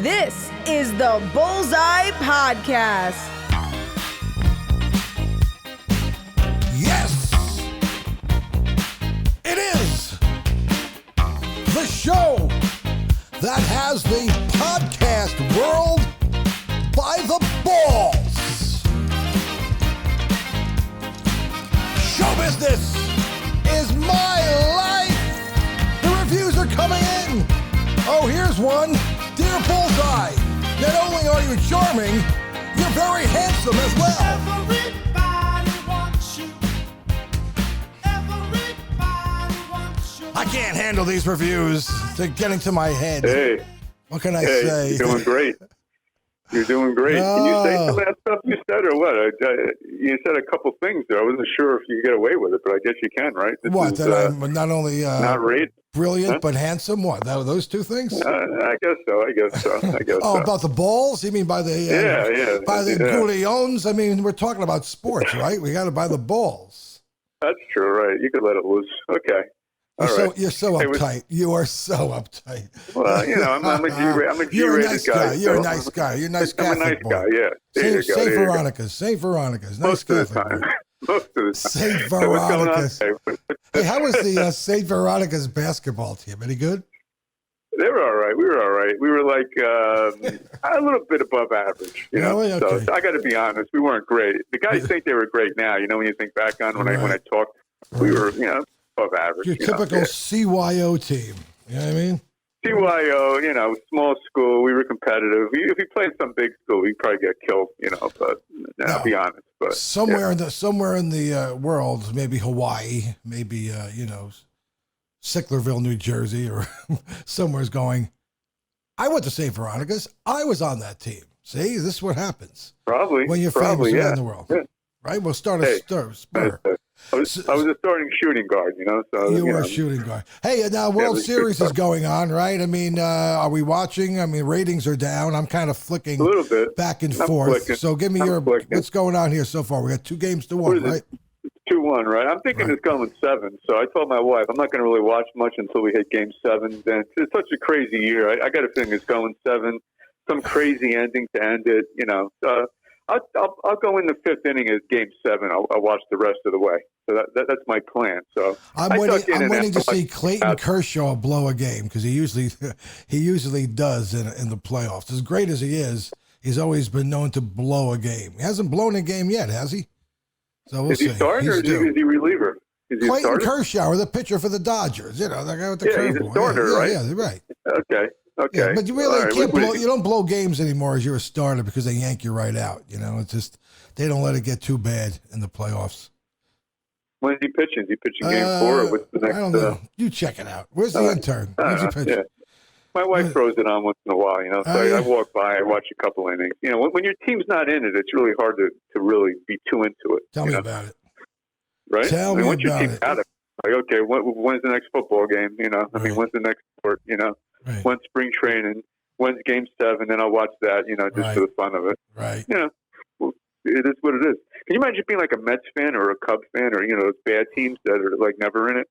This is the Bullseye Podcast. Yes, it is the show that has the podcast world by the balls. Show business is my life. The reviews are coming in. Oh, here's one. Dear Bullseye, not only are you charming, you're very handsome as well. Everybody wants you. Everybody wants you. I can't handle these reviews. They're getting to my head. Hey, What can I say? you're doing great. You're doing great. Can you say some of that stuff you said, or what? You said a couple things there. I wasn't sure if you could get away with it, but I guess you can, right? What? That I'm not only not rate? brilliant, but handsome? What? Those two things? I guess so. Oh, about the balls? You mean by the by the goulions? I mean, we're talking about sports, right? We got to buy the balls. That's true, right? You could let it loose. Okay. You're so uptight. You are so uptight. Well, you know, I'm a G-rated You're a nice guy. You're so a nice guy. You're a nice I'm a Catholic nice boy. guy, yeah. There Saint you go. Veronica's. Saint Veronica's. Nice Most of the Catholic time. boy. Most of the time. Saint So what's going on Veronica's. today? Hey, how was the Saint Veronica's basketball team? Any good? They were all right. We were all right. We were like a little bit above average. You know? Really? Okay. So I got to be honest. We weren't great. The guys think they were great now. You know, when you think back on when I talked, we were above average. Your typical CYO team. You know what I mean? CYO, small school. We were competitive. If we played some big school, we'd probably get killed. But I'll be honest. But somewhere in the world, maybe Hawaii, maybe Sicklerville, New Jersey, or somewhere's going. I went to St. Veronica's. I was on that team. See, this is what happens. Probably when you're famous around the world, right? We'll start a spur. I was a starting shooting guard, So you were a shooting guard. Hey, now World Series is going on, right? I mean, are we watching? I mean, ratings are down. I'm kind of flicking a little bit back and forth. So give me what's going on here so far. We got 2-1, right? 2-1, right? I'm thinking it's going 7. So I told my wife I'm not going to really watch much until we hit Game 7. Then it's such a crazy year. I got a feeling it's going 7. Some crazy ending to end it. I'll go in the 5th inning of Game 7. I'll watch the rest of the way. So that's my plan. So I'm waiting to see Clayton Kershaw blow a game because he usually does in the playoffs. As great as he is, he's always been known to blow a game. He hasn't blown a game yet, has he? So we'll see. Is he starting or is he reliever? Clayton Kershaw, the pitcher for the Dodgers. The guy with the curveball. He's a starter, right? Yeah, right. Okay. Yeah, but you really can't blow. You don't blow games anymore as you're a starter because they yank you right out. It's just they don't let it get too bad in the playoffs. When is he pitching? Is he pitching Game 4 or what's the next? I don't know. You check it out. Where's the intern? When's he pitching? Yeah. My wife throws it on once in a while. So I walk by, I watch a couple innings. When your team's not in it, it's really hard to really be too into it. Tell me about it. Right? Tell me once about your team's it. out of it, like, okay, when's the next football game? When's the next sport? Right. When's spring training? When's Game 7? Then I'll watch that, just for the fun of it. Right. It is what it is. Can you imagine being like a Mets fan or a Cubs fan or, those bad teams that are like never in it?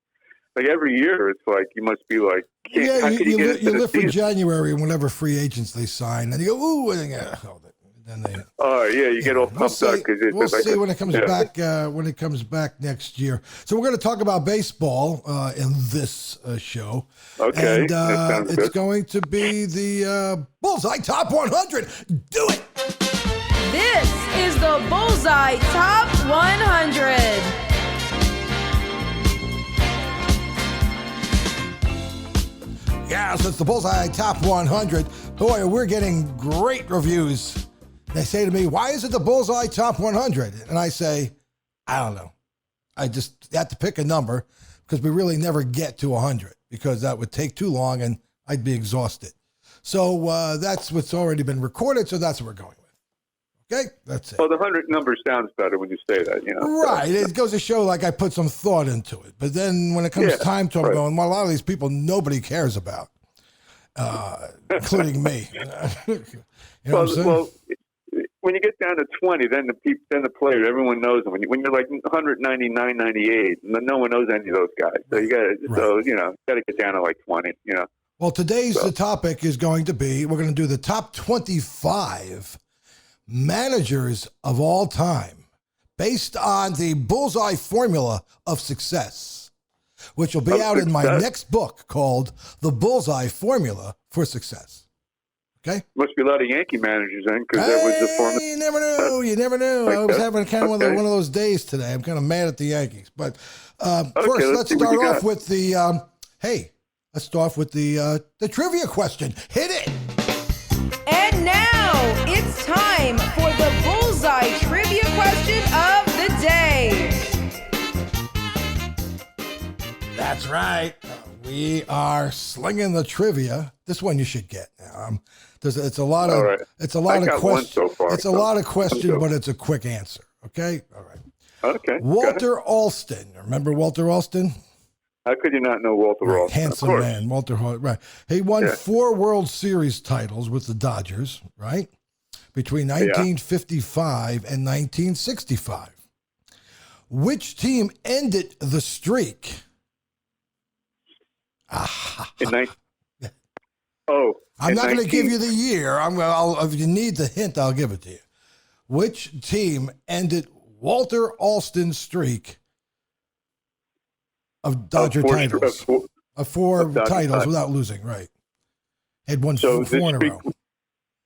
Like every year, it's like you must be like, you live for January and whenever free agents they sign, and you go, ooh, and then they. Oh yeah, you get all pumped up because we'll see when it comes back. When it comes back next year, so we're going to talk about baseball in this show. Okay, and it's going to be the Bullseye Top 100. Do it. This is the Bullseye Top 100. Yes, it's the Bullseye Top 100. Boy, we're getting great reviews. They say to me, why is it the Bullseye Top 100? And I say, I don't know. I just have to pick a number because we really never get to 100 because that would take too long and I'd be exhausted. So that's what's already been recorded, so that's what we're going with. Okay, that's it. Well, the 100 number sounds better when you say that, Right. It goes to show like I put some thought into it. But then when it comes time to I'm going, well, a lot of these people nobody cares about, including me. What I'm saying? Well, when you get down to 20, then the players, everyone knows them. When you're like 199, 98, no one knows any of those guys. So you got to, got to get down to like 20. Well, the topic is going to be, we're going to do the top 25 managers of all time based on the Bullseye formula of success, which will be out in my next book called The Bullseye Formula for Success. Okay? Must be a lot of Yankee managers then, because that was the formula. You never know. You never know. I was having kind of one of those days today. I'm kind of mad at the Yankees. But first, let's start off with the, let's start off with the trivia question. Hit it. And now it's time for the Bullseye Trivia Question of the Day. That's right. We are slinging the trivia. This one you should get. It's a lot of questions. So far, it's a lot of questions, but it's a quick answer. Okay. All right. Okay. Walter Alston. Remember Walter Alston? How could you not know Walter Alston? Handsome man, Walter. Right. He won 4 World Series titles with the Dodgers. Right. Between 1955 and 1965. Which team ended the streak? I'm not going to give you the year. If you need the hint, I'll give it to you. Which team ended Walter Alston's streak of Dodger titles? Of four titles without losing, right? Had won 4 in a row.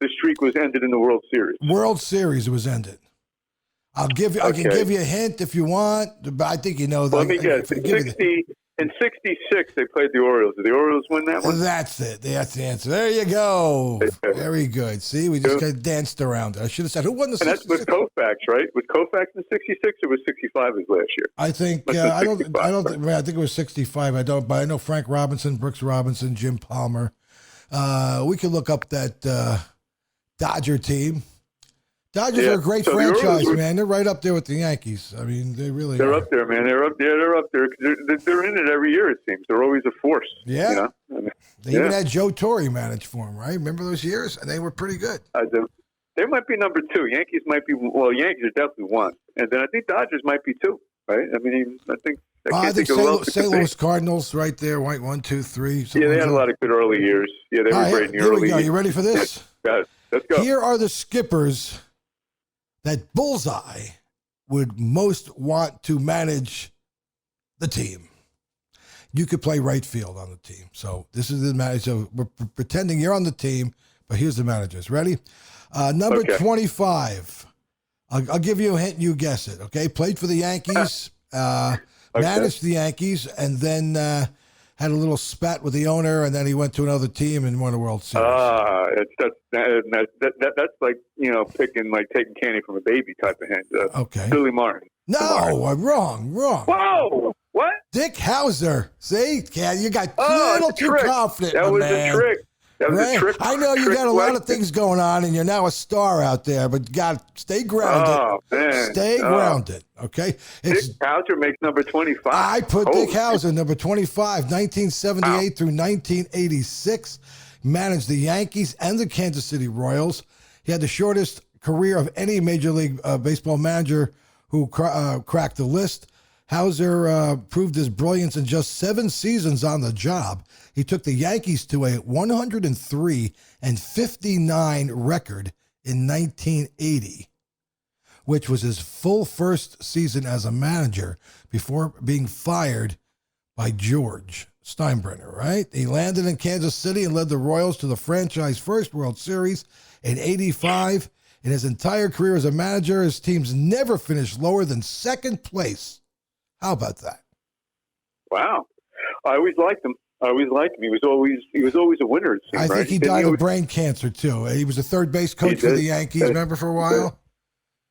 The streak was ended in the World Series. World Series was ended. I can give you a hint if you want, but I think you know that. Let me guess. In 66, they played the Orioles. Did the Orioles win that one? That's it. That's the answer. There you go. Very good. See, we just kind of danced around it. I should have said, who won the 66? And that's with Koufax, right? Was Koufax in 66 or was 65 his last year? I think, I think it was 65. But I know Frank Robinson, Brooks Robinson, Jim Palmer. We could look up that Dodger team. Dodgers are a great franchise, man. They're right up there with the Yankees. I mean, they really They're are. up there, man. They're up there. They're in it every year, it seems. They're always a force. Yeah. You know? They even had Joe Torre manage for them, right? Remember those years? And they were pretty good. They might be number 2. Yankees might be, Yankees are definitely 1. And then I think Dodgers might be 2, right? I mean, I think St. Louis Cardinals right there, 1, 2, 3. Yeah, they had a lot of good early years. Yeah, they were great in the early years. You ready for this? Got it. Let's go. Here are the skippers that Bullseye would most want to manage the team. You could play right field on the team. So this is the manager. So we're pretending you're on the team, but here's the managers. Ready? Number 25. I'll give you a hint. You guess it. Okay. Played for the Yankees. Managed the Yankees, and then had a little spat with the owner, and then he went to another team and won a World Series. That's like, taking candy from a baby type of hint. Okay. Billy Martin. No, wrong. Whoa! What? Dick Hauser. See? You got a little too confident, That was man. a trick. That was a trick. I know you got a lot of things going on, and you're now a star out there, but you got to stay grounded. Oh, man. Stay grounded, okay? Dick Hauser makes number 25. I put Dick Hauser, number 25, 1978 through 1986. Managed the Yankees and the Kansas City Royals. He had the shortest career of any Major League Baseball manager who cracked the list. Hauser proved his brilliance in just 7 seasons on the job. He took the Yankees to a 103-59 record in 1980, which was his full first season as a manager before being fired by George Steinbrenner, right? He landed in Kansas City and led the Royals to the franchise first World Series in 85. In his entire career as a manager, his teams never finished lower than second place. How about that? Wow. I always liked him. He was always a winner, it seemed, I think he died of brain cancer, too. He was a third base coach for the Yankees, remember, for a while?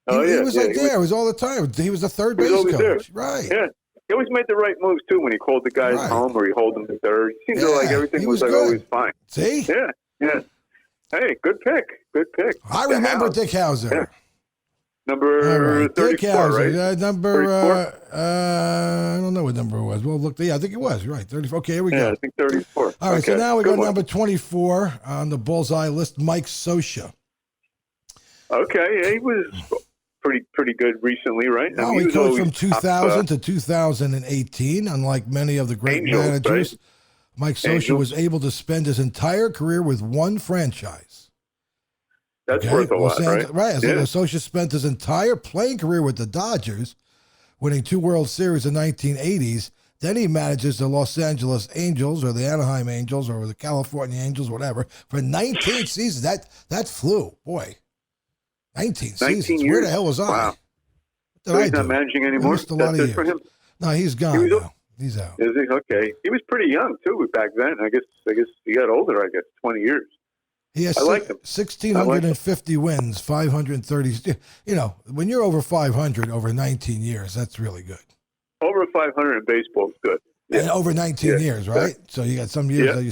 He was there. It was all the time. He was the third base coach. There. Right. Yeah. He always made the right moves, too, when he called the guys home or he held them to third. It seemed like everything was always fine. See? Yeah. Hey, good pick. I remember Dick Hauser. Yeah. Number 34, Dick Hauser, right? I don't know what number it was. Well, look, I think it was, right, 34. Okay, here we go. Yeah, I think 34. All right, so now we go number 24 on the Bullseye list, Mike Scioscia. Okay, yeah, he was pretty good recently, right? No, he coached from 2000 to 2018, unlike many of the great managers. Right? Mike Scioscia Angels. was able to spend his entire career with one franchise. That's worth a lot, right? Right. Yeah. Scioscia spent his entire playing career with the Dodgers, winning 2 World Series in the 1980s. Then he manages the Los Angeles Angels or the Anaheim Angels or the California Angels, whatever, for 19 seasons. That flew, boy. 19 seasons. years. Where the hell was I? Wow. What did So I he's do? not managing I anymore? missed a lot That's of it for years. him? No, he's gone now. He's out. Is he? Okay. He was pretty young, too, back then. I guess he got older, 20 years. He has I like him. 1,650 wins, 530. You know, when you're over 500 over 19 years, that's really good. Over 500 in baseball is good. And over 19 years, right? So you got some years that you.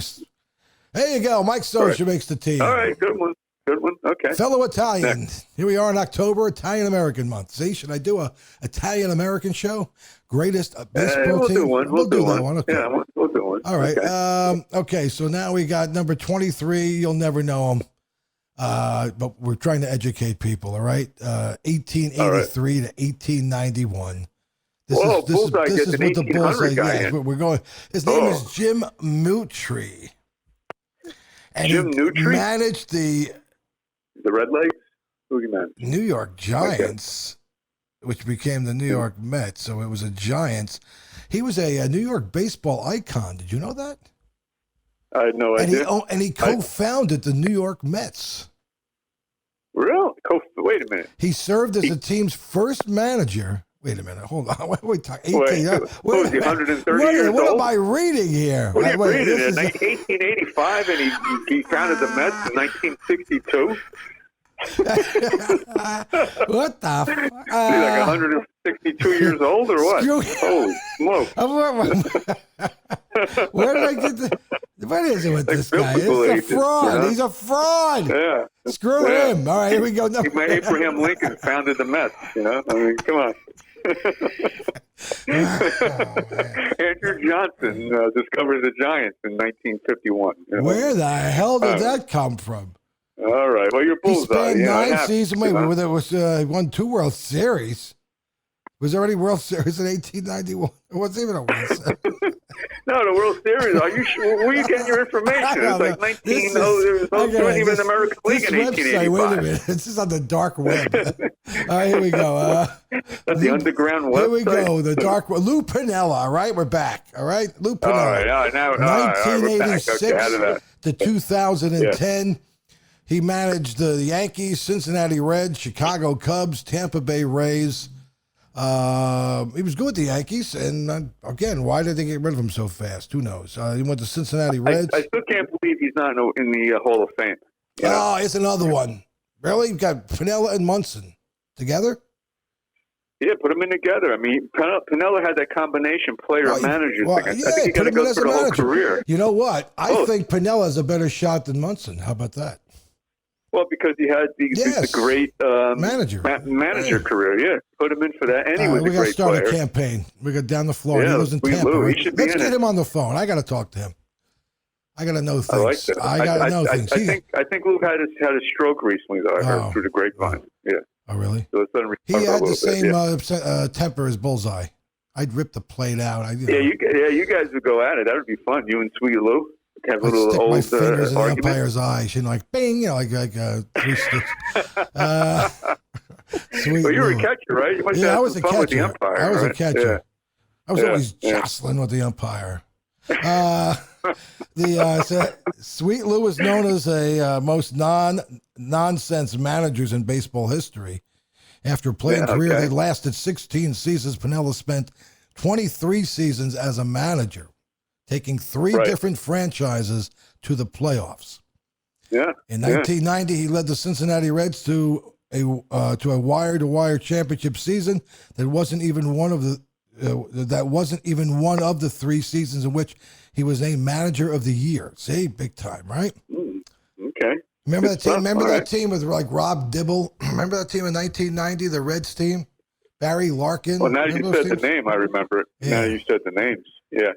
There you go. Mike Scioscia makes the team. All right. Good one. Good one. Okay. Fellow Italian. Here we are in October, Italian American month. See, should I do a Italian American show? Greatest baseball we'll team? do one. We'll do that one. Okay. Yeah, we'll do one. All right. Okay. Okay, so now we got number 23. You'll never know him. But we're trying to educate people, all right? 1883 to 1891. Bullseye gets an what the 1800 Bullseye guy is. in. We're going. His name is Jim Mutry. And Jim he Mutry? managed the The Redlegs? Who he managed? New York Giants, which became the New York Mets. So it was a Giants. He was a New York baseball icon. Did you know that? I had no idea. And he co-founded the New York Mets. Really? Wait a minute. He served as the team's first manager. Wait a minute. Hold on. Wait, What was he, 130 years what old? am I reading here? What are you reading? this In is- 1885, and he founded the Mets in 1962? What the? He's like 162 years old or what? Holy smoke. Where did I get the? What is it with Like this guy? It's biblical a ages, fraud. you know? He's a fraud. Yeah. Screw him. All right, here we go. No. Abraham Lincoln founded the Mets, you know? I mean, come on. Andrew Johnson discovered the Giants in 1951. You know? Where the hell did that come from? All right. Well, you're He Bullseye. spent You know, it 9 happens, seasons. you know? Wait, there was won 2 World Series. Was there any World Series in 1891? It wasn't even a World Series. No, the World Series. Are you sure? Where are you getting your information? It's like 19. There wasn't even an American League in Website, 1885. wait a minute. This is on the dark web. All right, here we go. That's the underground website. Here we go. The dark web. Lou Piniella. All right, we're back. All right, Lou Piniella. All right. Now, we're back. 1986 Okay, out of that. to 2010. He managed the Yankees, Cincinnati Reds, Chicago Cubs, Tampa Bay Rays. He was good with the Yankees, and again, why did they get rid of him so fast? Who knows? He went to Cincinnati Reds. I still can't believe he's not in the Hall of Fame. You know? Oh, it's another one. Really? You got Piniella and Munson together? Yeah, put them in together. I mean, Piniella had that combination player-manager thing. I think he got to put him in go as through a the whole manager. career. You know what? I Oh. think Piniella has a better shot than Munson. How about that? Well, because he had the great Manager career. Yeah, put him in for that. And he was we a got to great start player. a campaign. We got down the floor. Yeah, he lives in we Tampa. Lou. Right? He should be Let's in get it. him on the phone. I got to talk to him. I got to know things. I like that. I got to know things. I think Lou had a stroke recently, though. I heard through the grapevine. Yeah. Oh, really? So it's done. He had the same temper as Bullseye. I'd rip the plate out. You guys would go at it. That would be fun. You and Sweet Lou have a I'd little stick old my fingers in the argument. umpire's eyes, like bing, like 3 sticks. Sweet Well, you were Lou. a catcher, right? You must have I had was a some fun with the catcher. umpire. I was a right? catcher. Yeah. I was Yeah, always yeah. jostling with the umpire. Sweet Lou is known as a most nonsense managers in baseball history. After a playing career that lasted 16 seasons, Piniella spent 23 seasons as a manager, taking 3 different franchises to the playoffs. Yeah. In 1990, he led the Cincinnati Reds to a wire-to-wire championship season that wasn't even one of the 3 seasons in which he was named Manager of the Year. See, big time, right? Okay. Remember Good that team? stuff. Remember All that right. team with like Rob Dibble? Remember that team in 1990, the Reds team? Barry Larkin. Well, now Remember you those said teams? the name. I remember it. Yeah. Now you said the names. Yeah.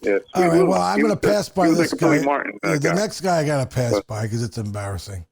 Yeah. All right. Well, I'm He going to was pass by he was this like a guy. Billy Martin, The guy. next guy I got to pass by because it's embarrassing.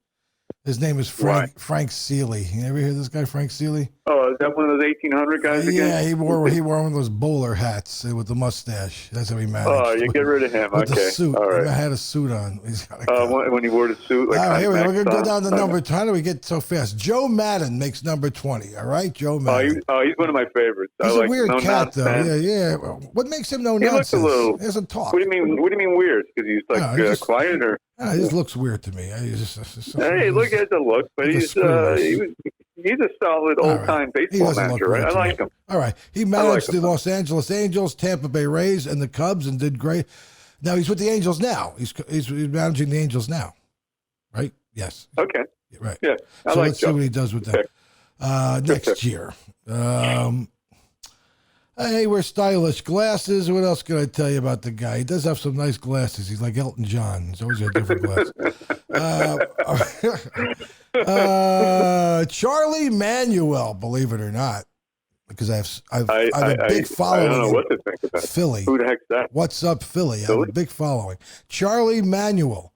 His name is Frank Seeley. You ever hear this guy, Frank Seeley? Oh, is that one of those 1800 guys again? Yeah, he wore one of those bowler hats with the mustache. That's how he managed. Oh, you get rid of him. With Okay. the suit. All right. I had a suit on. He's got a When he wore the suit. Like all right, here we go. We're going to go Max down to number 20. How do we get so fast? Joe Madden makes number 20. All right, Joe Madden. He's one of my favorites. He's I a like weird no cat, nonsense. though. Yeah. What makes him no He looks nonsense? a little. He doesn't talk. What do you mean weird? Because he's like quiet or? He just looks weird to me. Hey, look at the look, but he's a solid old-time baseball manager, right? I like him. All right. He managed the Los Angeles Angels, Tampa Bay Rays, and the Cubs and did great. Now he's with the Angels now. He's managing the Angels now, right? Yes. Okay. Right. Yeah. So let's see what he does with that next year. Hey, wear stylish glasses. What else can I tell you about the guy? He does have some nice glasses. He's like Elton John. He's always got different glasses. Charlie Manuel, believe it or not, because I have a big following. I don't know what to think about Philly. Who the heck's that? What's up, Philly? I have a big following. Charlie Manuel.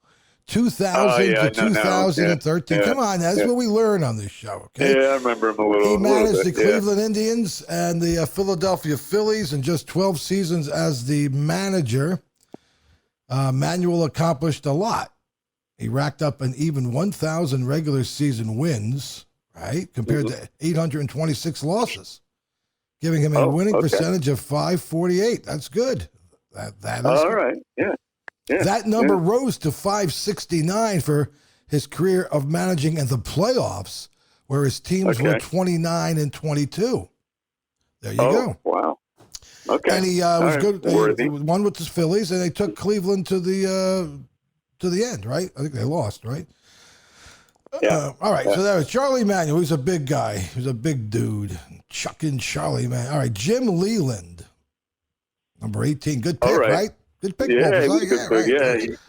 2000 to 2013. Yeah. Come on, that's what we learn on this show. Okay. Yeah, I remember him a little. He managed the bit, Cleveland Indians and the Philadelphia Phillies in just 12 seasons as the manager. Manuel accomplished a lot. He racked up an even 1,000 regular season wins, right, compared to 826 losses, giving him a winning percentage of .548. That's good. That is all good. right. Yeah. Yeah, that number rose to 569 for his career of managing in the playoffs, where his teams were 29 and 22. There you go. Wow. Okay. And he was good. He won with the Phillies, and they took Cleveland to the end, right? I think they lost, right? Yeah. All right. So that was Charlie Manuel. He's a big guy. He's a big dude. Chucking Charlie, man. All right. Jim Leland, number 18. Good pick, right? Good pick. Yeah, he's good pick.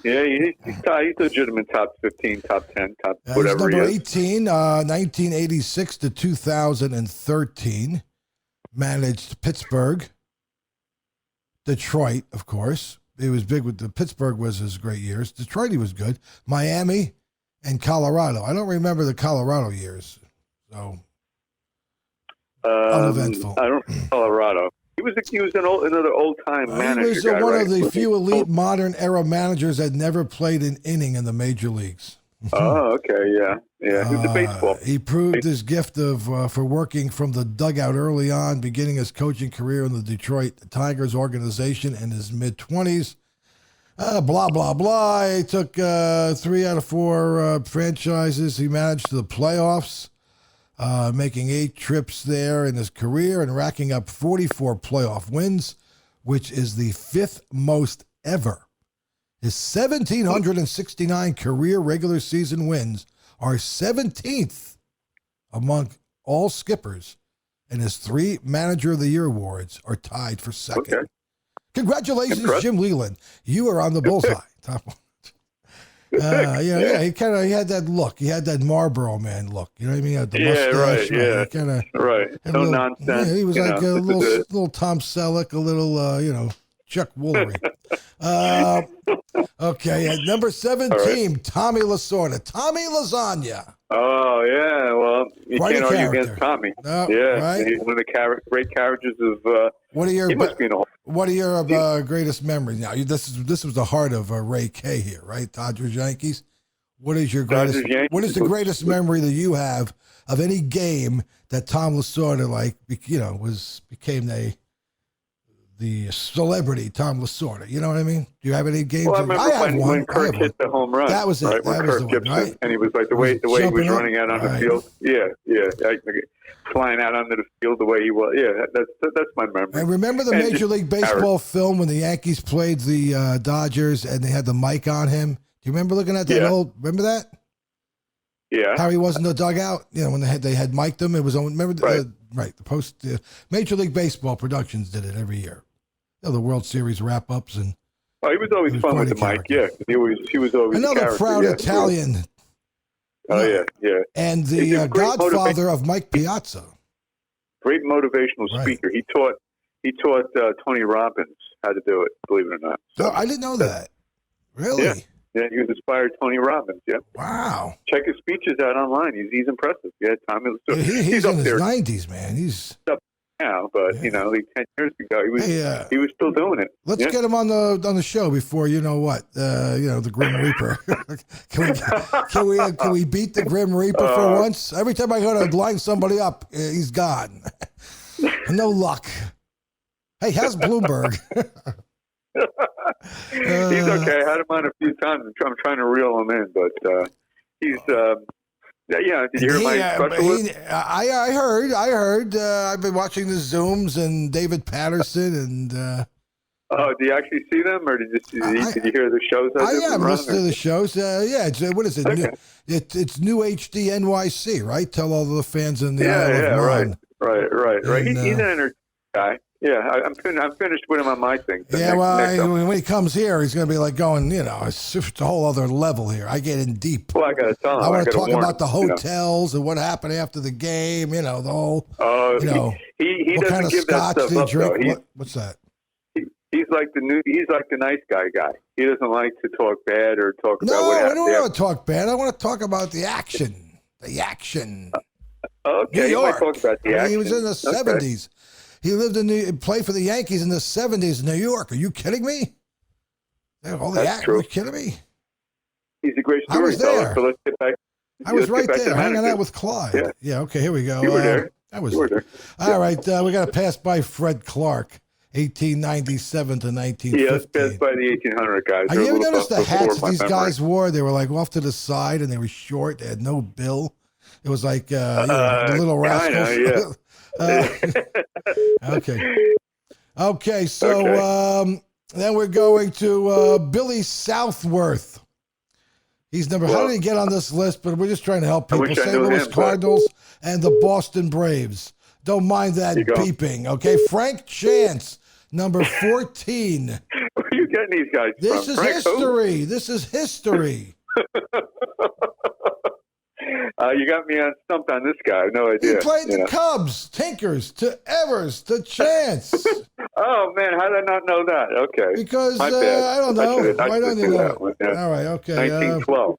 He's legitimate top 15, top 10, top whatever. He's number 18, 1986 to 2013. Managed Pittsburgh, Detroit, of course. He was big with the Pittsburgh was his great years. Detroit, he was good. Miami and Colorado. I don't remember the Colorado years, so uneventful. I don't Colorado. He was another old time manager. He was one of the few elite modern era managers that never played an inning in the major leagues. Oh, okay, yeah. He was a baseball. He proved his gift for working from the dugout early on, beginning his coaching career in the Detroit Tigers organization in his mid-20s. Blah, blah, blah. He took 3 out of 4 franchises. He managed to the playoffs, making 8 trips there in his career and racking up 44 playoff wins, which is the 5th most ever. His 1,769 career regular season wins are 17th among all skippers, and his 3 Manager of the Year awards are tied for second. Okay. Congratulations, Jim Leland. You are on the bullseye. Top one. He had that look. He had that Marlboro man look. You know what I mean? The mustache, right. No nonsense. Yeah, he was like a little Tom Selleck, a little, Chuck Woolery. Okay, at number 17, Tommy Lasorda. Tommy Lasagna. Oh, yeah. Well, you Quite can't a argue character. against Tommy. No, yeah. right? He's one of the great characters of. What are your he must be an old. What are your greatest memories? Now, this was the heart of Ray K here, right? Dodgers Yankees. What is your greatest? What is the greatest memory that you have of any game that Tom Lasorda became the celebrity Tom Lasorda? You know what I mean? Do you have any games? Well, I remember when Kirk hit the home run. That was it. Right? That when was Kirk the one, Gibson, right? and he was like the way he was running out on the field. Yeah. Flying out onto the field the way he was. Yeah, that's my memory. And remember the Major League Baseball film when the Yankees played the Dodgers and they had the mic on him? Do you remember looking at that old? Remember that? Yeah. How he was in the dugout. When they had mic'd him. It was on. Remember? The Major League Baseball Productions did it every year. The World Series wrap ups and. Oh, he was always fun with the mic. Yeah, he was always another proud Italian. Oh yeah. And the godfather of Mike Piazza. Great motivational speaker. He taught Tony Robbins how to do it. Believe it or not. So, I didn't know that. Really? Yeah, he was inspired Tony Robbins. Yeah. Wow. Check his speeches out online. He's impressive. Yeah, Tommy. So He's up in his there 90s, man. He's now, but Yeah. like 10 years ago, Hey, he was still doing it. let's Yeah. get him on the show before you know what the Grim Reaper. can we beat the Grim Reaper for once? Every time I go to line somebody up, he's gone. No luck. Hey, how's Bloomberg? He's okay. I had him on a few times. I'm trying to reel him in, but he's. Yeah, did you hear my special list? I heard. I've been watching the Zooms and David Patterson and. Oh, do you actually see them, or did you hear the shows? I'm listening to the shows. Yeah, what is it? Okay. It's New HD NYC, right? Tell all the fans in the Isle of Man. Right. And, He's an entertaining guy. Yeah, I'm finished with him on my thing. So Yeah, next when he comes here, he's going to be like going, it's a whole other level here. I get in deep. Well, I got to tell him. I want to gotta talk warn about the him, hotels and what happened after the game, the whole, he what doesn't kind of give that scotch stuff they up, drink. though. What's that? He's like the nice guy. He doesn't like to talk bad or talk about No, what I happened. don't want to talk bad. I want to talk about the action. The action. Okay, New you might York. talk about the action. He was in the 70s. He lived played for the Yankees in the 70s in New York. Are you kidding me? All the That's true. Are you kidding me? He's a great I was storyteller. there. So let's get back. I was let's right get back there to hanging managers. out with Clyde. Yeah, okay, here we go. You were there. I was You were there. All right, we got to pass by Fred Clark, 1897 to 1915. Yeah, let's pass by the 1800 guys. You They're a ever little noticed the before hats my these memory. guys wore? They were like off to the side and they were short. They had no bill. It was like the Little Rascals. Kinda, Okay, so then we're going to Billy Southworth. He's how did he get on this list? But we're just trying to help people. wish I St. knew Louis him, but- Cardinals and the Boston Braves. Don't mind that you go. beeping, okay? Frank Chance, number 14. Where are you getting these guys This from? is Frank, who? history. This is history. You got me on stumped on this guy. I have no He idea. played the Cubs, Tinkers, to Evers, to Chance. Oh, man, how did I not know that? Okay. Because, My bad. I don't know. I Why don't should've you knew know? that one, yeah. All right, okay. 1912.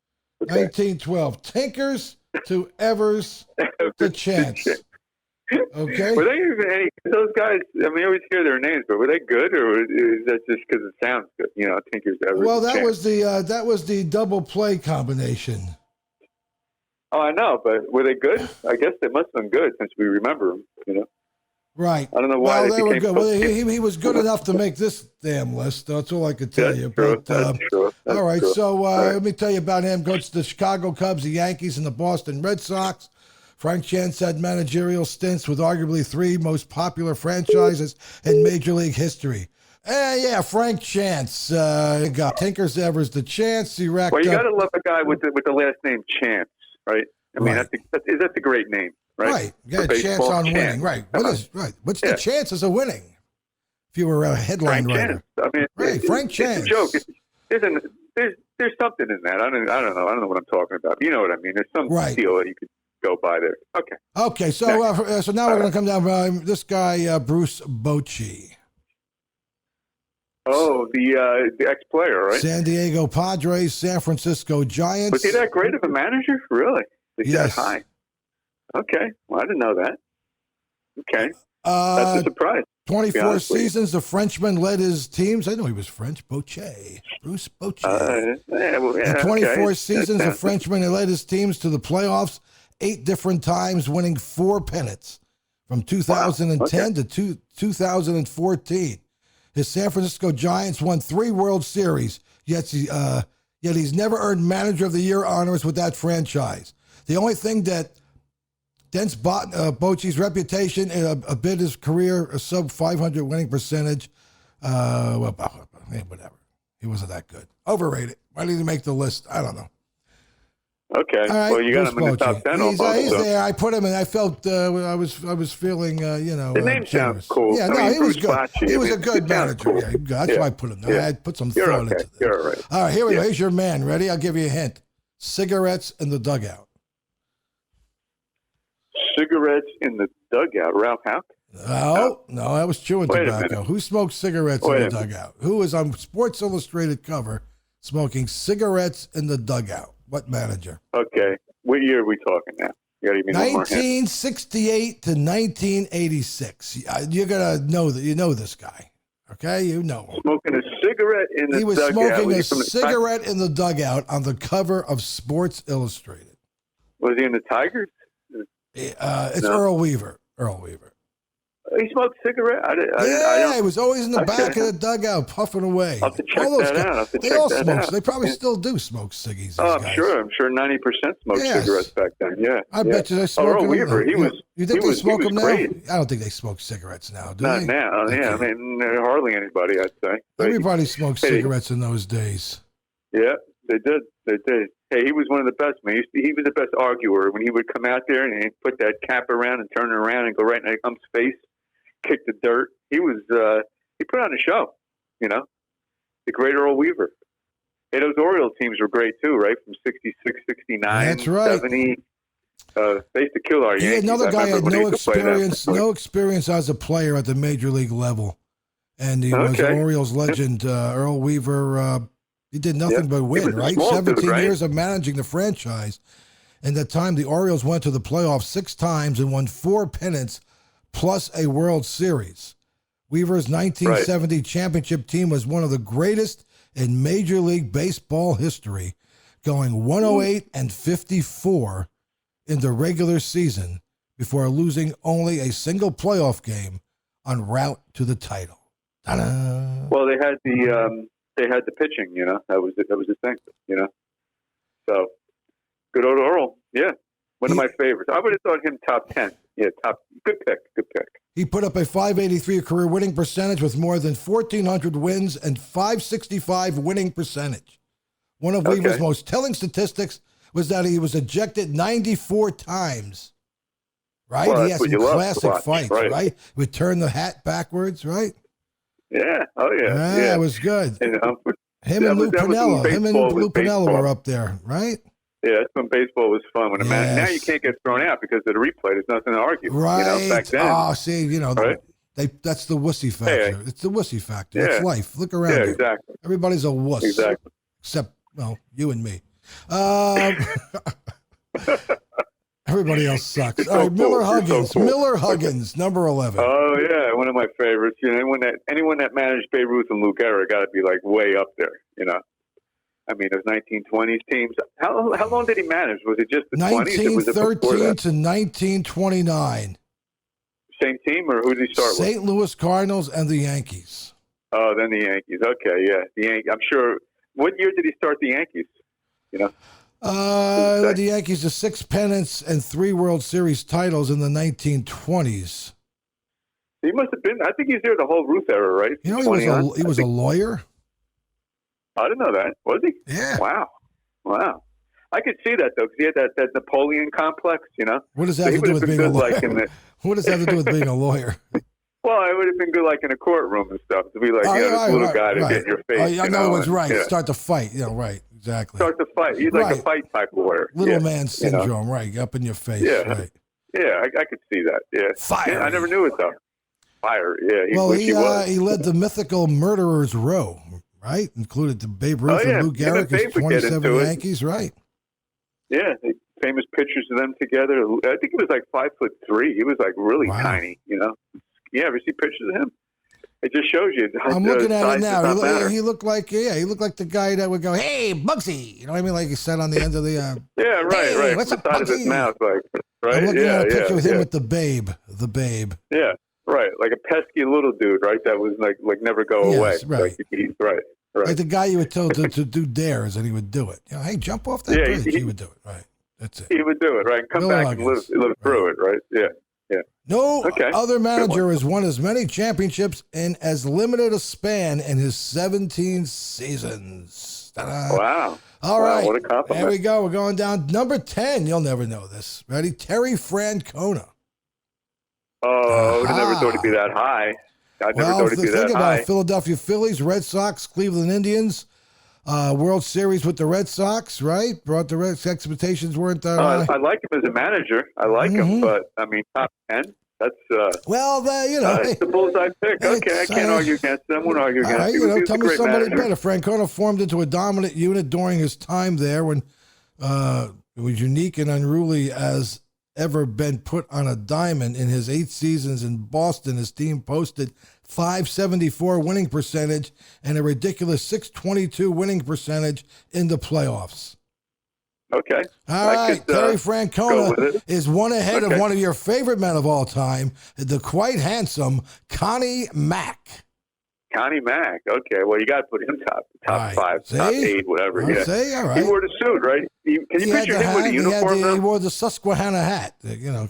Okay. 1912. Tinkers to Evers to Chance. Okay? Were they even any those guys? I mean, I always hear their names, but were they good, or is that just because it sounds good? Tinkers Evers. Well, and Chance. that was the double play combination. Oh, I know, but were they good? I guess they must have been good since we remember them. Right. I don't know why Well, they were became good. so- Well, he was good enough to make this damn list. That's all I could tell That's you. true. But That's true. That's all right, true. so right. let me tell you about him. Goes to the Chicago Cubs, the Yankees, and the Boston Red Sox. Frank Chance had managerial stints with arguably three most popular franchises in Major League history. Yeah, Frank Chance. Got Tinkers Evers to Chance. He racked Well, you up. got to love a guy with the last name Chance, right? I mean, Right. that's a great name, right? Right. You got For a chance baseball, on Chance. winning. Right. Come on. What's Yeah. the chances of winning? If you were a headline Frank writer. Chance. I mean, Right, Frank Chance. It's a joke. There's something in that. I don't know what I'm talking about. You know what I mean? There's some Right. deal that you could go by there. Okay. Okay, so so now we're going to come down. This guy, Bruce Bochy. Oh, the ex-player, right? San Diego Padres, San Francisco Giants. Was he that great of a manager? Really? Is Yes. that high? Okay. Well, I didn't know that. Okay. That's Uh, a surprise. 24 honest with you. seasons, the Frenchman led his teams. I know he was French. Bochy. Bruce Bochy. In 24 seasons, the Frenchman led his teams to the playoffs 8 different times, winning 4 pennants from 2010 to 2014. His San Francisco Giants won 3 World Series, yet he's never earned Manager of the Year honors with that franchise. The only thing that dents Bochy's reputation a bit his career, a sub 500 winning percentage. Whatever. He wasn't that good. Overrated. Why did he make the list? I don't know. Okay. All right, Well, you got Bruce him in the Bochy. top 10 He's almost. So. there. I put him in. I felt I was feeling The name generous. sounds cool. Yeah, I no, mean, he was Bruce good. Bochy, He I was a mean, good it sounds manager. cool. Yeah, that's Yeah. why I put him there. Yeah. I put some You're thought okay. into this. You're all right. All right, here we go. Yeah. Here's your man. Ready? I'll give you a hint. Cigarettes in the dugout. Cigarettes in the dugout. Ralph Houck? No, that was chewing Wait a tobacco. minute. Who smoked cigarettes Wait in a the minute. dugout? Who was on Sports Illustrated cover smoking cigarettes in the dugout. What manager? Okay. What year are we talking now? You got to give me one more hint. 1968 to 1986. You're gonna know that. You know this guy. Okay, you know him. Smoking a cigarette in the He was dugout. smoking Was a he from the cigarette in the dugout on the cover of Sports Illustrated. Was he in the Tigers? It's No. Earl Weaver. Earl Weaver. He smoked cigarette? I Yeah, he was always in the back of the dugout, puffing away. I'll have to check All those that guys, out. I'll have to they check all that smoke. out. They probably still do smoke ciggies. Oh, these I'm guys. sure. I'm sure 90% smoked Yes. cigarettes back then. Yeah. I bet you they smoke Earl them. Weaver, he was. You think he they was, smoke he them was now? great. I don't think they smoke cigarettes now, do Not they? now. Yeah, I mean, hardly anybody, I'd say. But, Everybody smoked cigarettes in those days. yeah, they did. They did. Hey, he was one of the best, man. He was the best arguer when he would come out there and he'd put that cap around and turn it around and go right in the ump's face, kick the dirt. He was. He put on a show. You know, the great Earl Weaver. Hey, those Orioles teams were great too, right? From 66, 69, That's right. 70. They used to kill our Yeah, Yankees. another I guy remember had when they no used to play them. experience as a player at the major league level, and he was Okay. Orioles legend Earl Weaver. He did nothing but He win, was a right? small dude, 17 right? years of managing the franchise. And that time, the Orioles went to the playoffs 6 times and won 4 pennants plus a World Series. Weaver's 1970 championship team was one of the greatest in Major League Baseball history, going 108 and 54 in the regular season before losing only a single playoff game en route to the title. Ta-da. Well, they had the pitching, you know. That was the thing, you know. So good old Earl, yeah, one of my favorites. I would have thought him top 10. Yeah, good pick. He put up a .583 career winning percentage with more than 1,400 wins and .565 winning percentage. One of Weaver's most telling statistics was that he was ejected 94 times. Right? Well, he that's had what some you love to classic watch, fights, right? Would turn the hat backwards, right? Yeah. Oh yeah. Yeah, it was good. And, Him and Lou Piniella. Him and Lou Piniella were up there, right? Yeah, that's when baseball was fun. When now you can't get thrown out because of the replay. There's nothing to argue. Right. You know, back then. Oh, see, you know, right? that's the wussy factor. Yeah. It's the wussy factor. Yeah. It's life. Look around Yeah, you. exactly. Everybody's a wuss. Exactly. Except, well, you and me. Everybody else sucks. All right, Miller Huggins. Miller Huggins, number 11. Oh yeah, one of my favorites. You know, anyone that managed Babe Ruth and Lou Gehrig got to be like way up there. You know, I mean, those 1920s teams. How long did he manage? Was it just the 20s? Or was it before 1913 that? to 1929. Same team, or who did he start with? St. Louis Cardinals and the Yankees. Oh, then the Yankees. Okay, yeah, the Yankees. I'm sure. What year did he start the Yankees? You know. The Yankees to 6 pennants and 3 World Series titles in the 1920s. He must have been. I think he's there the whole Ruth era, right? You know, he 20 was a lawyer. I didn't know that. Was he? Yeah. Wow. I could see that though, because he had that Napoleon complex. You know. What does that So have to do with being a lawyer? Like What does that have to do with being a lawyer? Well, it would have been good, like in a courtroom and stuff, to be like, this little guy to get in your face. Oh, you know, know, it's right. Yeah. Start the fight. You know, right. Exactly. Start the fight. He's like a fight type lawyer. Little man syndrome, you know? right? Up in your face. Yeah. Right. Yeah, I could see that. Yeah. Fire. Yeah, I never knew it though. Fire. Yeah. He led the mythical Murderers Row, right? Included the Babe Ruth and Lou Gehrig, his 27 Yankees, right? Yeah. Famous pictures of them together. I think he was like 5'3". He was like really tiny, you know. Yeah, ever see pictures of him? It just shows you. I'm looking at it now. He looked like the guy that would go, "Hey, Bugsy," you know what I mean? Like he said on the end of the. Yeah, right, hey, right. What's the up, side Bugsy? of his mouth, like right. I'm looking at a picture with him yeah. with the Babe. Yeah, right. Like a pesky little dude, right? That was like never go away. Right. Like, right. Like the guy you would tell to do dares, and he would do it. You know, hey, jump off that bridge. He would do it. Right. That's it. He would do it, right? And come Miller back Huggins. and live through it, right? Yeah. No other manager has won as many championships in as limited a span in his 17 seasons. Ta-da. Wow. All right. What a compliment. There we go. We're going down. Number 10. You'll never know this. Ready? Terry Francona. Oh, I never thought it'd be that high. I never thought it'd be that think high. about Philadelphia Phillies, Red Sox, Cleveland Indians, World Series with the Red Sox, right? Brought the Red expectations weren't that high. I like him as a manager. I like him, but I mean, top 10. Well, it's the bullseye pick. Okay, I can't argue against them. I won't argue against right, him. He was tell a me great somebody manager. better. Francona formed into a dominant unit during his time there when it was unique and unruly as ever been put on a diamond. In his 8 seasons in Boston, his team posted .574 winning percentage and a ridiculous .622 winning percentage in the playoffs. Okay. All right, Terry Francona is one ahead of Okay. one of your favorite men of all time, the quite handsome Connie Mack. Connie Mack. Okay, well, you got to put him top Right. 5, See? top 8, whatever. I'll yeah. say, all right. He wore the suit, right? Can you He had picture the him with hat, a uniform? he though? wore the Susquehanna hat,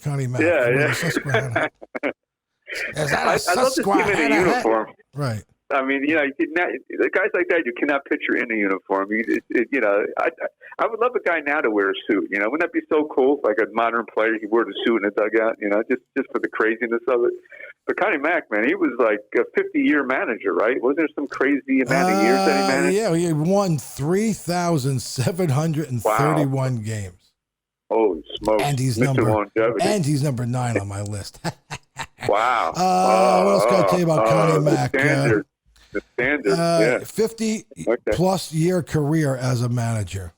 Connie Mack. Yeah, He wore yeah. the Susquehanna hat. Is that a I'd love to see him in a Susquehanna hat? uniform. Right. I mean, you cannot, guys like that you cannot picture in a uniform. I would love a guy now to wear a suit. Wouldn't that be so cool? Like a modern player, he wore the suit in a dugout. Just for the craziness of it. But Connie Mack, man, he was like a 50-year manager, right? Wasn't there some crazy amount of years that he managed? Yeah, he won 3,731 games. Holy smokes! And he's Mr. Longevity. number 9 on my list. Wow. What else can I tell you about Connie Mack? The standard. 50 plus year career as a manager.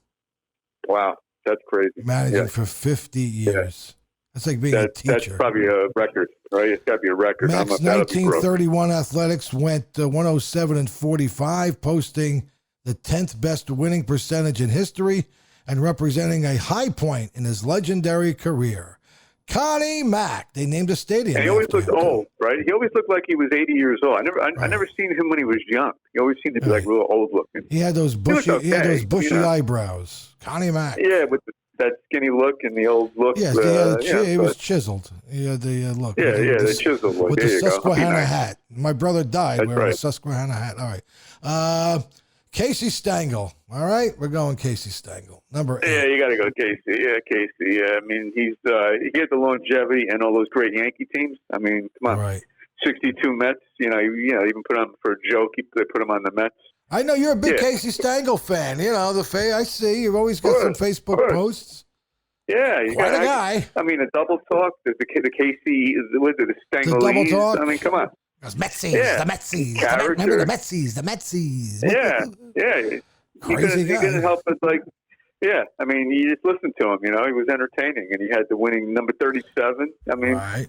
Wow, that's crazy. Managing for 50 years. That's like being a teacher. That's probably a record, right? It's got to be a record. Mack's 1931 Athletics went 107-45, posting the 10th best winning percentage in history and representing a high point in his legendary career. Connie Mack. They named a stadium. And he always after looked him. old, right? He always looked like he was 80 years old. I never seen him when he was young. He always seemed to be like real old looking. He had those bushy, eyebrows. Connie Mack. Yeah, with that skinny look and the old look. Yes, he was chiseled. He had the look. Yeah, the chiseled look. With there the you go. Susquehanna hat. My brother died That's wearing a right. Susquehanna hat. All right. Casey Stengel. All right, we're going Casey Stengel. Number 8. Yeah, you got to go Casey. Yeah, Casey. Yeah, I mean, he had the longevity and all those great Yankee teams. I mean, come on, Right. 62 Mets. Even put him for a joke. They put him on the Mets. I know you're a big Yeah. Casey Stengel fan. I see. You've always got some Facebook posts. Yeah, Quite a guy. I mean, a double talk. The Casey, was it the double Stengelese? talk? I mean, come on. Those Metsies, Yeah. the Metsies. Character. Remember the Metsies. Yeah. Crazy He guy. couldn't help but yeah. I mean, you just listened to him. He was entertaining, and he had the winning number 37. I mean, Right.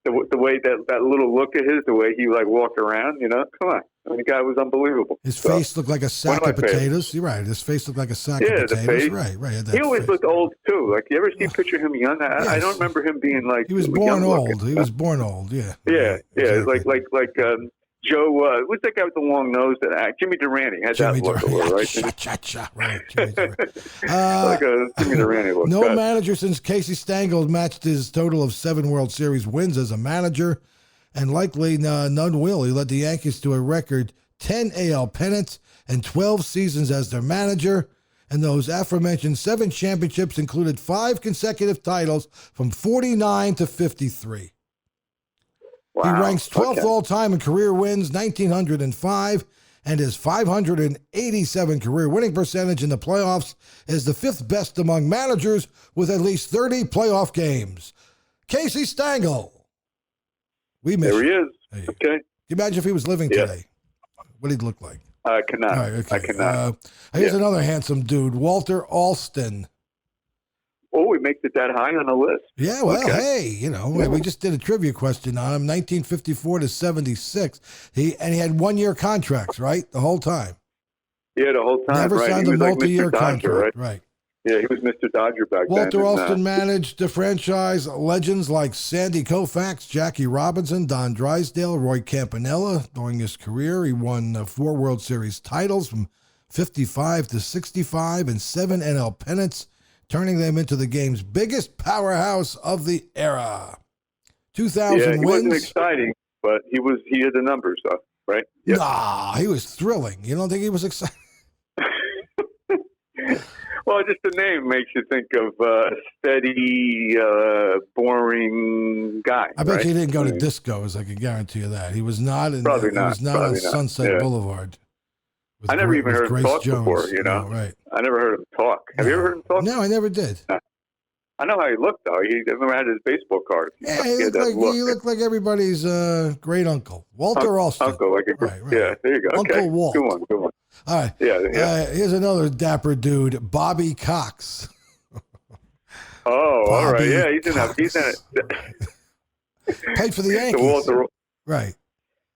the way that little look of his, the way he walked around. Come on. I mean, the guy was unbelievable. His So, face looked like a sack one of of my potatoes. You're right. His face looked like a sack Yeah, of the potatoes. face. Right. That He always face. looked old too. Like, you ever picture him young? I don't remember him being like He was young born looking. old. He was born old. Yeah. Yeah, Exactly. like Joe. What's that guy with the long nose? Jimmy Durante had Jimmy that look, a Durant. little, right? Cha. Right. Jimmy Durant. Like a Jimmy Durante look. No Go ahead. manager since Casey Stengel matched his total of 7 World Series wins as a manager, and likely none will. He led the Yankees to a record 10 AL pennants and 12 seasons as their manager. And those aforementioned 7 championships included 5 consecutive titles from 49 to 53. Wow. He ranks 12th Okay. all-time in career wins, 1,905, and his 587 career winning percentage in the playoffs is the 5th best among managers with at least 30 playoff games. Casey Stengel. We miss There he you. is. Hey. Okay. Can you imagine if he was living Yeah. today? What he'd look like? I cannot. All right, okay. I cannot. Here's another handsome dude, Walter Alston. Oh, we make it that high on the list. Yeah, well, Okay. hey, we just did a trivia question on him, 1954 to 76. He had 1-year contracts, right, the whole time. Yeah, the whole time. Never right. signed He a was like multi-year Mr. Dodger, contract, right? right? Yeah, he was Mr. Dodger back Walter then. Alston managed the franchise legends like Sandy Koufax, Jackie Robinson, Don Drysdale, Roy Campanella. During his career, he won 4 World Series titles from 55 to 65 and 7 NL pennants, turning them into the game's biggest powerhouse of the era. 2,000 yeah, he wins. wasn't exciting, but he had the numbers, though, right? Yeah. Nah, he was thrilling. You don't think he was excited? Well, just the name makes you think of a steady, boring guy. I bet right? you he didn't go to discos. I can guarantee you that. He was not in. Probably He not. was not Probably on not. Sunset Yeah. Boulevard. with I never Gra- even with heard him Grace talk Jones. before, No, right. I never heard him talk. Have you ever heard him talk? No, I never did. I know how he looked though. He never had his baseball card. Yeah, he looked like everybody's great uncle, Walter Alston. Uncle, like a Right. Yeah, there you go. Uncle Okay. Walt. Good one. All right. Yeah. Here's another dapper dude, Bobby Cox. Oh, all right. Bobby Yeah, he's in Cox. it. Played for the Yankees. Right.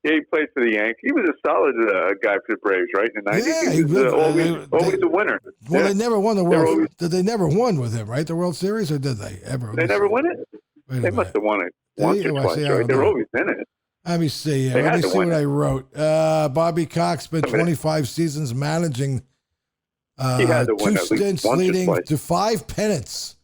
Yeah, he played for the Yankees. He was a solid guy for the Braves, right? In the 90s. Yeah, he was always a winner. Well, Yeah. they never won the World. They never won with him, right? The World Series, or did they ever? They never won it? They must have won it once or twice, right? They were always in it. Let me see. Let me see what I wrote. Bobby Cox spent 25 seasons managing he had to win two at least stints once or leading twice. to 5 pennants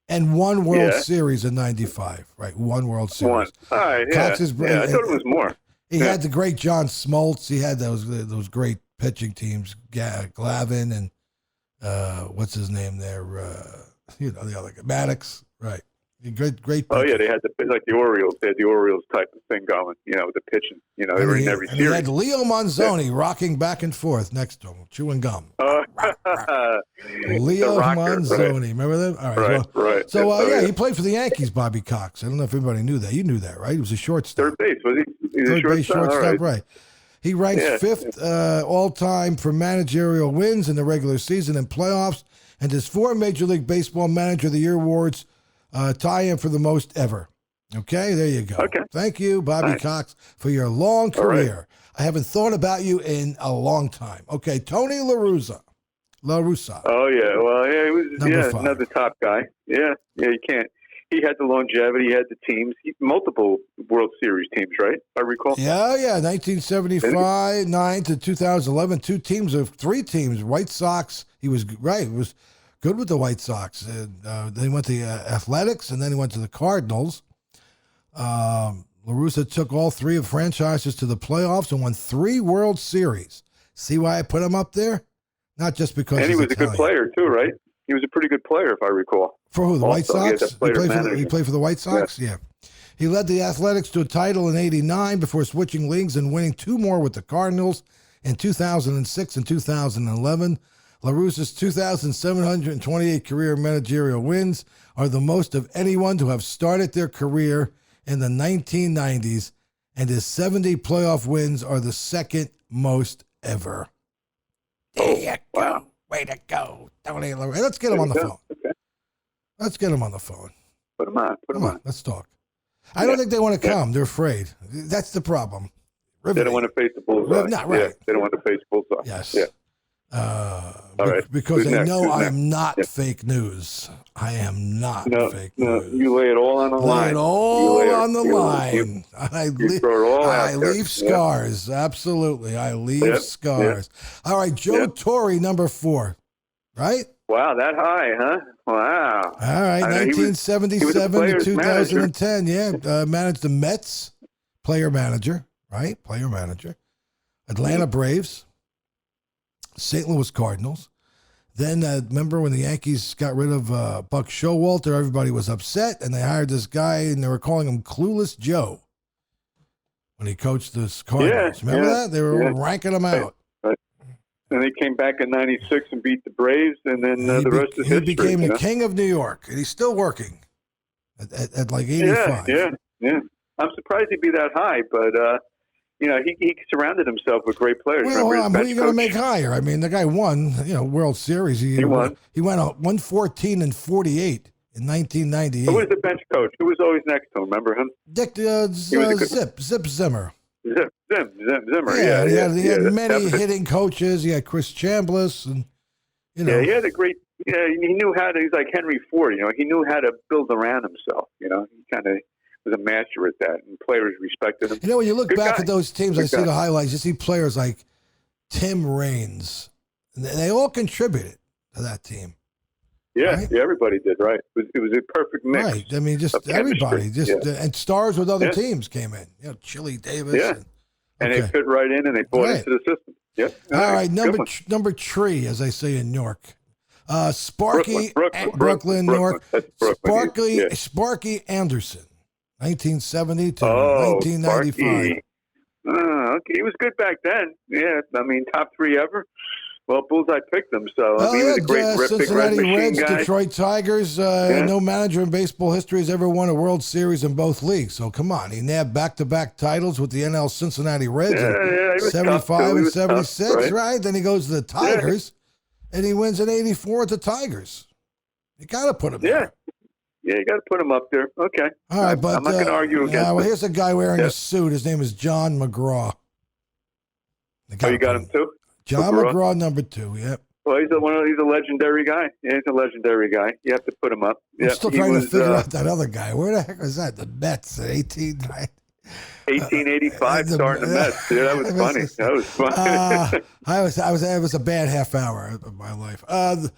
and 1 World Series in '95. Right, 1 World Series. One. All right, yeah. Cox is I thought it was more. He had the great John Smoltz. He had those great pitching teams, Glavin and what's his name there? The other guy, Maddox. Right. Great. Oh yeah, they had the Orioles. They had the Orioles type of thing going. With the pitching. They were in every series. He had Leo Manzoni rocking back and forth next to him, chewing gum. Leo Manzoni, right. Remember that? All right. Right. So he played for the Yankees. Bobby Cox. I don't know if anybody knew that. You knew that, right? He was a shortstop. Third base, was he? Third base shortstop, right? He ranks 5th all time for managerial wins in the regular season and playoffs, and his 4 Major League Baseball Manager of the Year awards tie him for the most ever. Okay, there you go. Okay. Thank you, Bobby Cox, for your long career. Right. I haven't thought about you in a long time. Okay, Tony La Russa. Oh yeah, well he was another top guy. Yeah, you can't. He had the longevity. He had the teams. Multiple World Series teams, right? I recall. Yeah. 1975, 9 to 2011, 3 teams. White Sox. He was right. He was good with the White Sox. Then he went to the Athletics, and then he went to the Cardinals. La Russa took all 3 of franchises to the playoffs and won 3 World Series. See why I put him up there? Not just because and he was Italian. A good player too, right? He was a pretty good player, if I recall. For who? The White Sox? He played for the White Sox? Yeah. He led the Athletics to a title in '89 before switching leagues and winning 2 more with the Cardinals in 2006 and 2011. La Russa's 2,728 career managerial wins are the most of anyone to have started their career in the 1990s, and his 70 playoff wins are the second most ever. There you go. Way to go, Tony La Russa. Hey, let's get him on the phone. Okay. Let's get him on the phone. Put him on. Come on. Let's talk. I don't think they want to come. They're afraid. That's the problem. They don't want to face the Bullseye. Not right. Yeah, they don't want to face Bullseye. Yes. Yeah. All right. Because they know I am not Yeah. fake news. I am not fake No, news. you lay it all on the line. Lay it all on the line. You throw it all out I there. leave scars. Absolutely. I leave scars. All right. Joe Torre, number 4. Right? Wow, that high, huh? Wow. All right. 1977 to 2010. Yeah. Managed the Mets. Player manager. Right? Player manager. Atlanta Braves. St. Louis Cardinals. Then, remember when the Yankees got rid of Buck Showalter, everybody was upset, and they hired this guy, and they were calling him Clueless Joe when he coached the Cardinals. Remember that? They were ranking him out. Right. And they came back in '96 and beat the Braves, and then the rest is history. He became the king of New York, and he's still working at like 85. Yeah. I'm surprised he'd be that high, but... he surrounded himself with great players. Well, who are you going to make higher? I mean, the guy won, World Series. He won. He went 114 and 48 in 1998. Who was the bench coach? Who was always next to him? Remember him? Dick Zip Zimmer. Zimmer. Yeah, he had many hitting coaches. He had Chris Chambliss, and Yeah, he had a great. Yeah, he knew how to. He's like Henry Ford. He knew how to build around himself. He kind of was a master at that, and players respected him. When you look back at those teams, I see the highlights. You see players like Tim Raines. They all contributed to that team. Yeah, right? Yeah, everybody did, right? It was a perfect mix. Right. I mean, just everybody. And stars with other teams came in. Chili Davis. Yeah. And they fit right in, and they bought into the system. Yep. All right, number 3, as I say in Newark. Sparky, Brooklyn, New York. Sparky Anderson. 1970 to 1995. Okay, he was good back then. Yeah, I mean, top 3 ever. Well, Bullseye picked them, so Oh, he was a yeah, great big red Cincinnati machine Reds, guy. Detroit Tigers. No manager in baseball history has ever won a World Series in both leagues. So come on, he nabbed back-to-back titles with the NL Cincinnati Reds Yeah, in he was 75 tough, too. He and was 76, tough, right? right? Then he goes to the Tigers, and he wins in 84 with the Tigers. You got to put him there. Yeah, you got to put him up there. Okay. All right, but I'm not going to argue against well, it. here's a guy wearing a suit. His name is John McGraw. Oh, you got him too? John McGraw? McGraw, number 2. Yep. Well, he's a legendary guy. Yeah, he's a legendary guy. You have to put him up. I'm Yeah, still he trying to was, figure out that other guy. Where the heck was that? The Mets at 1885 starting the Mets. Yeah, that was funny. That was funny. It was a bad half hour of my life. Well,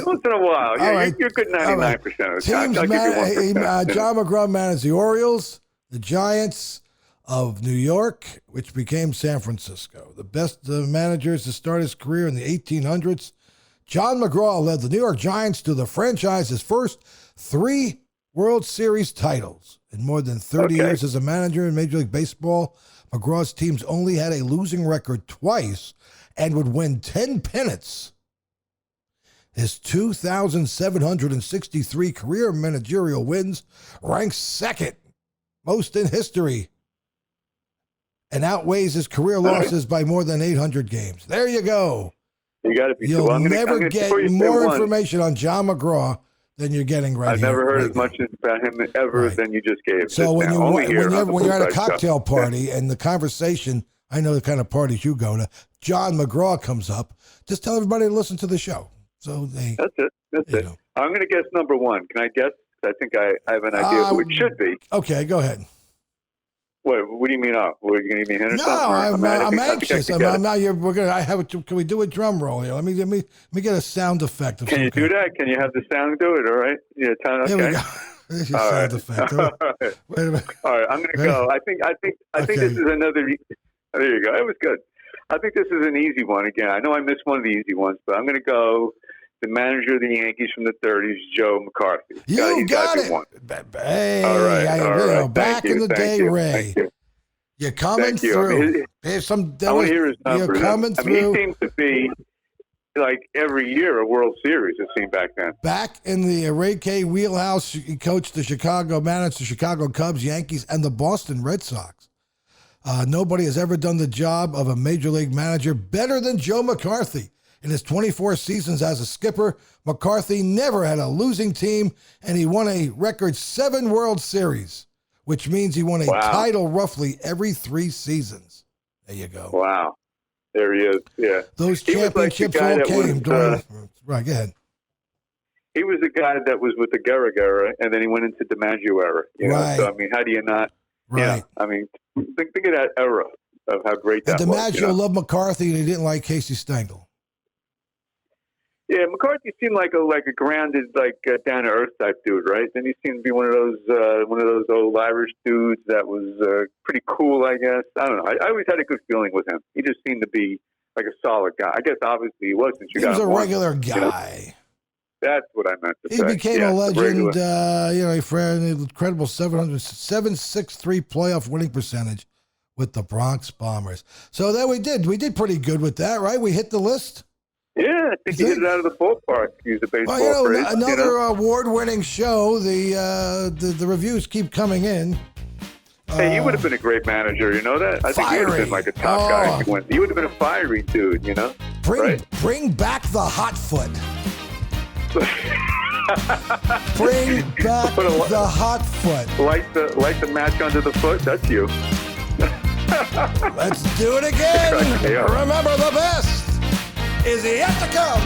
once in a while. Yeah, right. you're good 99% of the time. Teams I'll give you 1%. John McGraw managed the Orioles, the Giants of New York, which became San Francisco. The best managers to start his career in the 1800s. John McGraw led the New York Giants to the franchise's first 3 World Series titles. In more than 30 years as a manager in Major League Baseball, McGraw's teams only had a losing record twice and would win 10 pennants. His 2,763 career managerial wins ranks second most in history and outweighs his career losses by more than 800 games. There you go. You got to be. You'll never get more information on John McGraw than you're getting right I've here. never heard right as much about him ever than you just gave. So when you're at a cocktail show. party and the conversation, I know the kind of parties you go to, John McGraw comes up, just tell everybody to listen to the show. So That's it. That's it. know. I'm going to guess number 1. Can I guess? I think I have an idea who it should be. Okay, go ahead. What do you mean? What, are you going to give me a hint or No, something? I'm anxious. I'm not. We're gonna. Can we do a drum roll here? Let me get a sound effect. Can you do that? Can you have the sound do it? All right. Yeah. Okay. Here we go. There's your sound effect. All right. Wait a minute. All right. I'm going to go. I think this is another. There you go. It was good. I think this is an easy one again. I know I missed one of the easy ones, but I'm going to go. The manager of the Yankees from the 30s, Joe McCarthy. You got it. Hey, all right. Back in the day, Ray. You're coming through. I want to hear his numbers. You're coming through. He seems to be like every year a World Series. It seemed back then. Back in the Ray K wheelhouse, he coached managed the Chicago Cubs, Yankees, and the Boston Red Sox. Nobody has ever done the job of a major league manager better than Joe McCarthy. In his 24 seasons as a skipper, McCarthy never had a losing team, and he won a record 7 World Series, which means he won a title roughly every 3 seasons. There you go. Wow. There he is, yeah. Those championships all came during... Right, go ahead. He was the guy that was with the Gehrig era, and then he went into DiMaggio era. You know? So, I mean, how do you not... Right. Yeah, I mean, think of that era of how great that and was. DiMaggio loved McCarthy, and he didn't like Casey Stengel. Yeah, McCarthy seemed like a grounded, down to earth type dude, right? Then he seemed to be one of those old Irish dudes that was pretty cool, I guess. I don't know. I always had a good feeling with him. He just seemed to be like a solid guy. I guess obviously he was since you got him. He was a regular guy. You know? That's what I meant to say. He became a legend. Regular. An incredible 763 playoff winning percentage with the Bronx Bombers. So that we did pretty good with that, right? We hit the list. Yeah, I think he hit it out of the ballpark. Use the baseball phrase. Another award-winning show. The reviews keep coming in. Hey, you would have been a great manager. You know that? I think you would have been like a top guy. You would have been a fiery dude. You know? Bring back the hot foot. Bring back the hot foot. Light the match under the foot. That's you. Let's do it again. Remember, the best is yet to come.